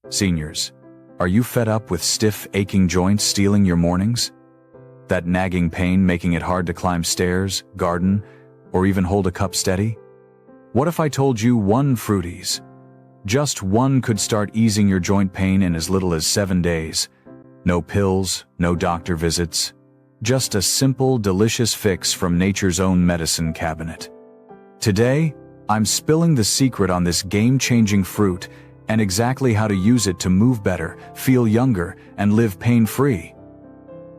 Seniors, are you fed up with stiff, aching joints stealing your mornings? That nagging pain making it hard to climb stairs, garden, or even hold a cup steady? What if I told you one Fruities? Just one could start easing your joint pain in as little as 7 days. No pills, no doctor visits. Just a simple, delicious fix from nature's own medicine cabinet. Today, I'm spilling the secret on this game-changing fruit and exactly how to use it to move better, feel younger, and live pain-free.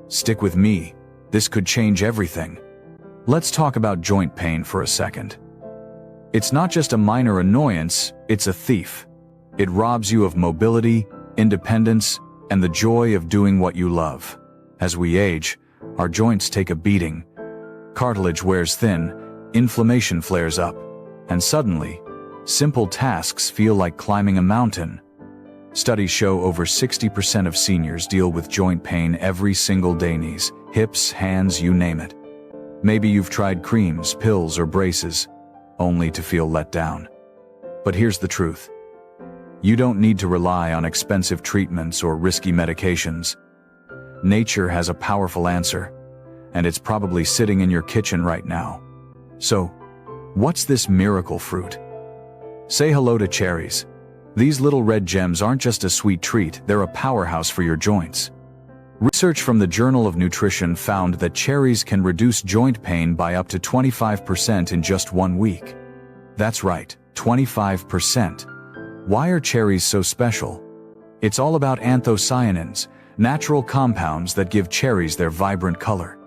Stick with me. This could change everything. Let's talk about joint pain for a second. It's not just a minor annoyance, it's a thief. It robs you of mobility, independence, and the joy of doing what you love. As we age, our joints take a beating. Cartilage wears thin, inflammation flares up, and suddenly, simple tasks feel like climbing a mountain. Studies show over 60% of seniors deal with joint pain every single day. Knees, hips, hands, you name it. Maybe you've tried creams, pills, or braces, only to feel let down. But here's the truth. You don't need to rely on expensive treatments or risky medications. Nature has a powerful answer, and it's probably sitting in your kitchen right now. So, what's this miracle fruit? Say hello to cherries. These little red gems aren't just a sweet treat, they're a powerhouse for your joints. Research from the Journal of Nutrition found that cherries can reduce joint pain by up to 25% in just 1 week. That's right, 25%. Why are cherries so special? It's all about anthocyanins, natural compounds that give cherries their vibrant color.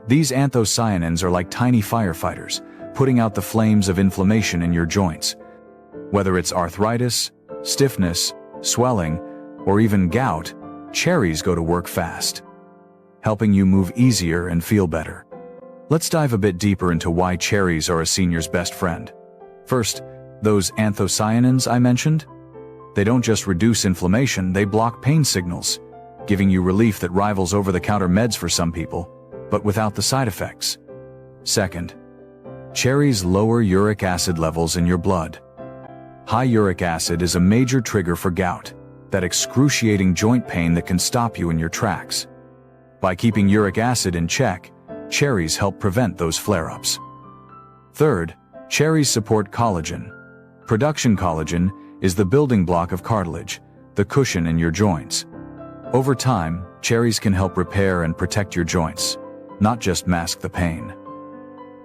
These anthocyanins are like tiny firefighters, putting out the flames of inflammation in your joints. Whether it's arthritis, stiffness, swelling, or even gout, cherries go to work fast, helping you move easier and feel better. Let's dive a bit deeper into why cherries are a senior's best friend. First, those anthocyanins I mentioned? They don't just reduce inflammation, they block pain signals, giving you relief that rivals over-the-counter meds for some people, but without the side effects. Second, cherries lower uric acid levels in your blood. High uric acid is a major trigger for gout, that excruciating joint pain that can stop you in your tracks. By keeping uric acid in check, cherries help prevent those flare-ups. Third, cherries support collagen. Production collagen is the building block of cartilage, the cushion in your joints. Over time, cherries can help repair and protect your joints, not just mask the pain.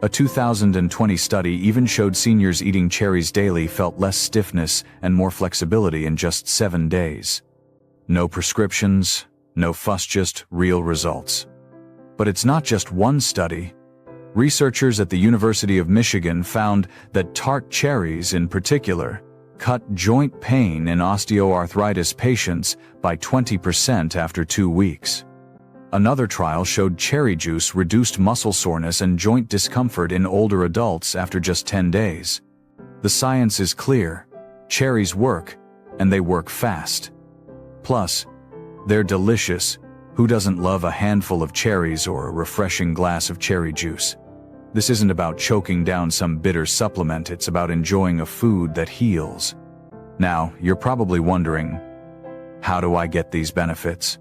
A 2020 study even showed seniors eating cherries daily felt less stiffness and more flexibility in just 7 days. No prescriptions, no fuss, just real results. But it's not just one study. Researchers at the University of Michigan found that tart cherries in particular cut joint pain in osteoarthritis patients by 20% after 2 weeks. Another trial showed cherry juice reduced muscle soreness and joint discomfort in older adults after just 10 days. The science is clear. Cherries work, and they work fast. Plus, they're delicious. Who doesn't love a handful of cherries or a refreshing glass of cherry juice? This isn't about choking down some bitter supplement, it's about enjoying a food that heals. Now, you're probably wondering, how do I get these benefits?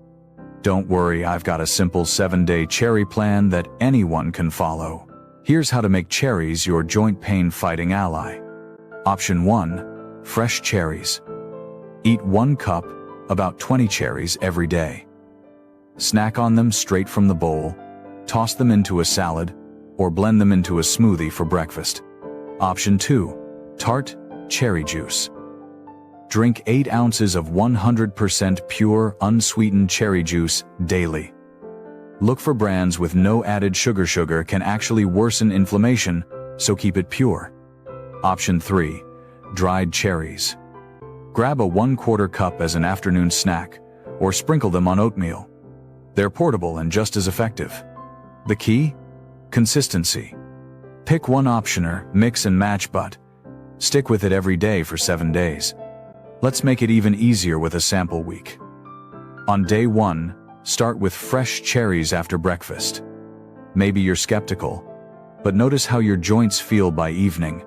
Don't worry, I've got a simple 7-day cherry plan that anyone can follow. Here's how to make cherries your joint pain fighting ally. Option 1. Fresh cherries. Eat 1 cup, about 20 cherries every day. Snack on them straight from the bowl, toss them into a salad, or blend them into a smoothie for breakfast. Option 2. Tart cherry juice. Drink 8 ounces of 100% pure, unsweetened cherry juice daily. Look for brands with no added sugar. Sugar can actually worsen inflammation, so keep it pure. Option 3. Dried cherries. Grab a 1/4 cup as an afternoon snack, or sprinkle them on oatmeal. They're portable and just as effective. The key? Consistency. Pick one optioner, mix and match, but stick with it every day for 7 days. Let's make it even easier with a sample week. On day 1, start with fresh cherries after breakfast. Maybe you're skeptical, but notice how your joints feel by evening.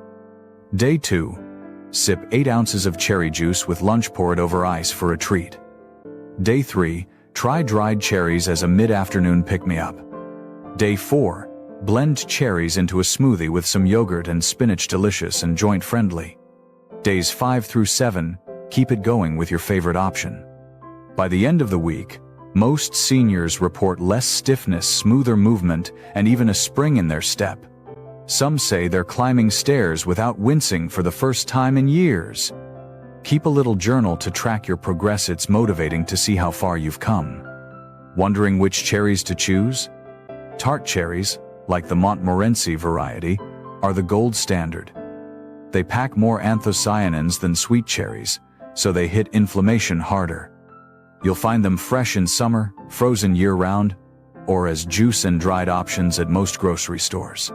Day 2, Sip 8 ounces of cherry juice with lunch poured over ice for a treat. Day 3, try dried cherries as a mid-afternoon pick-me-up. Day 4, blend cherries into a smoothie with some yogurt and spinach, delicious and joint-friendly. Days 5 through 7, keep it going with your favorite option. By the end of the week, most seniors report less stiffness, smoother movement, and even a spring in their step. Some say they're climbing stairs without wincing for the first time in years. Keep a little journal to track your progress. It's motivating to see how far you've come. Wondering which cherries to choose? Tart cherries, like the Montmorency variety, are the gold standard. They pack more anthocyanins than sweet cherries, so they hit inflammation harder. You'll find them fresh in summer, frozen year-round, or as juice and dried options at most grocery stores.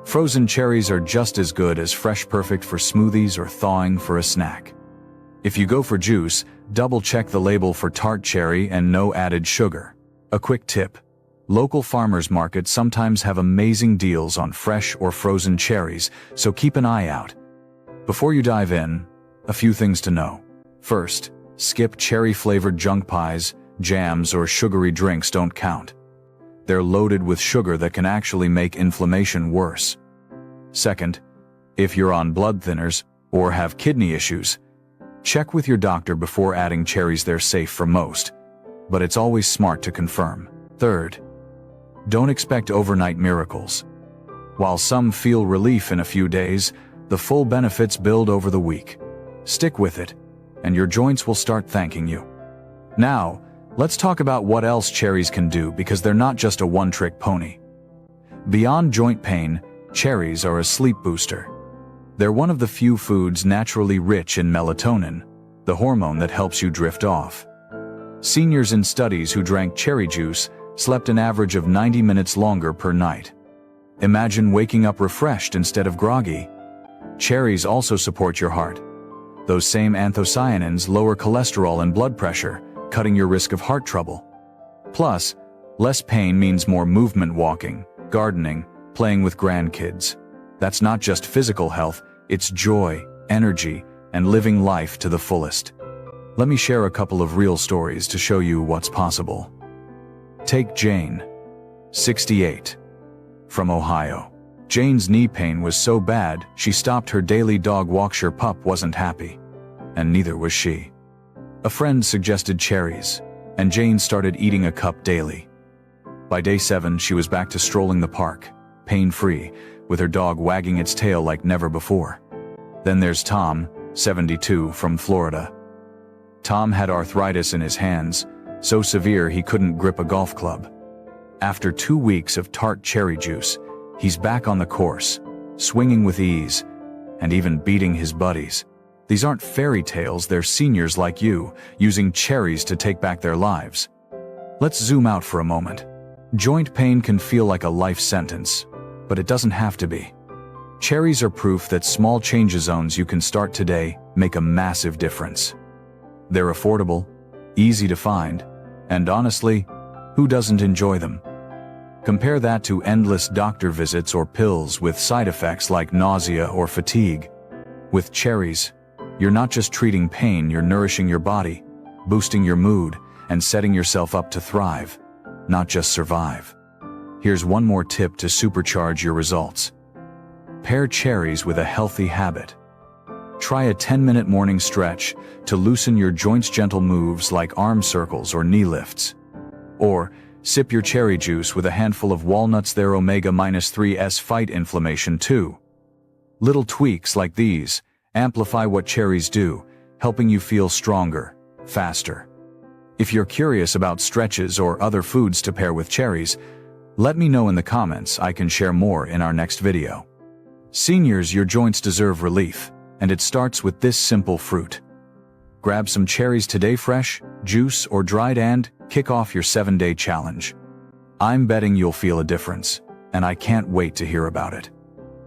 Frozen cherries are just as good as fresh, perfect for smoothies or thawing for a snack. If you go for juice, double-check the label for tart cherry and no added sugar. A quick tip: local farmers markets sometimes have amazing deals on fresh or frozen cherries, so keep an eye out. Before you dive in, a few things to know. First, skip cherry-flavored junk pies, jams, or sugary drinks. Don't count. They're loaded with sugar that can actually make inflammation worse. Second, if you're on blood thinners or have kidney issues, check with your doctor before adding cherries. They're safe for most, but it's always smart to confirm. Third, don't expect overnight miracles. While some feel relief in a few days, the full benefits build over the week. Stick with it, and your joints will start thanking you. Now, let's talk about what else cherries can do, because they're not just a one-trick pony. Beyond joint pain, cherries are a sleep booster. They're one of the few foods naturally rich in melatonin, the hormone that helps you drift off. Seniors in studies who drank cherry juice slept an average of 90 minutes longer per night. Imagine waking up refreshed instead of groggy. Cherries also support your heart. Those same anthocyanins lower cholesterol and blood pressure, cutting your risk of heart trouble. Plus, less pain means more movement: walking, gardening, playing with grandkids. That's not just physical health, it's joy, energy, and living life to the fullest. Let me share a couple of real stories to show you what's possible. Take Jane, 68, from Ohio. Jane's knee pain was so bad, she stopped her daily dog walks. Her pup wasn't happy, and neither was she. A friend suggested cherries, and Jane started eating a cup daily. By day 7, she was back to strolling the park, pain-free, with her dog wagging its tail like never before. Then there's Tom, 72, from Florida. Tom had arthritis in his hands, so severe he couldn't grip a golf club. After 2 weeks of tart cherry juice, he's back on the course, swinging with ease, and even beating his buddies. These aren't fairy tales, they're seniors like you, using cherries to take back their lives. Let's zoom out for a moment. Joint pain can feel like a life sentence, but it doesn't have to be. Cherries are proof that small changes you can start today make a massive difference. They're affordable, easy to find, and honestly, who doesn't enjoy them? Compare that to endless doctor visits or pills with side effects like nausea or fatigue. With cherries, you're not just treating pain, you're nourishing your body, boosting your mood, and setting yourself up to thrive, not just survive. Here's one more tip to supercharge your results. Pair cherries with a healthy habit. Try a 10-minute morning stretch to loosen your joints. Gentle moves like arm circles or knee lifts. Or sip your cherry juice with a handful of walnuts. Their omega-3s fight inflammation too. Little tweaks like these amplify what cherries do, helping you feel stronger, faster. If you're curious about stretches or other foods to pair with cherries, let me know in the comments. I can share more in our next video. Seniors, your joints deserve relief, and it starts with this simple fruit. Grab some cherries today, fresh, juice, or dried, and kick off your 7-day challenge. I'm betting you'll feel a difference, and I can't wait to hear about it.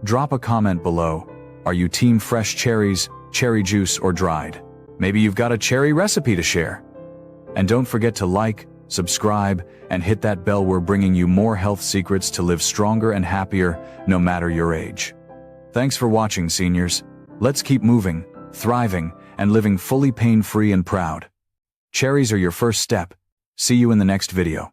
Drop a comment below. Are you team fresh cherries, cherry juice, or dried? Maybe you've got a cherry recipe to share. And don't forget to like, subscribe, and hit that bell. We're bringing you more health secrets to live stronger and happier, no matter your age. Thanks for watching, seniors. Let's keep moving, thriving, and living fully pain-free and proud. Cherries are your first step. See you in the next video.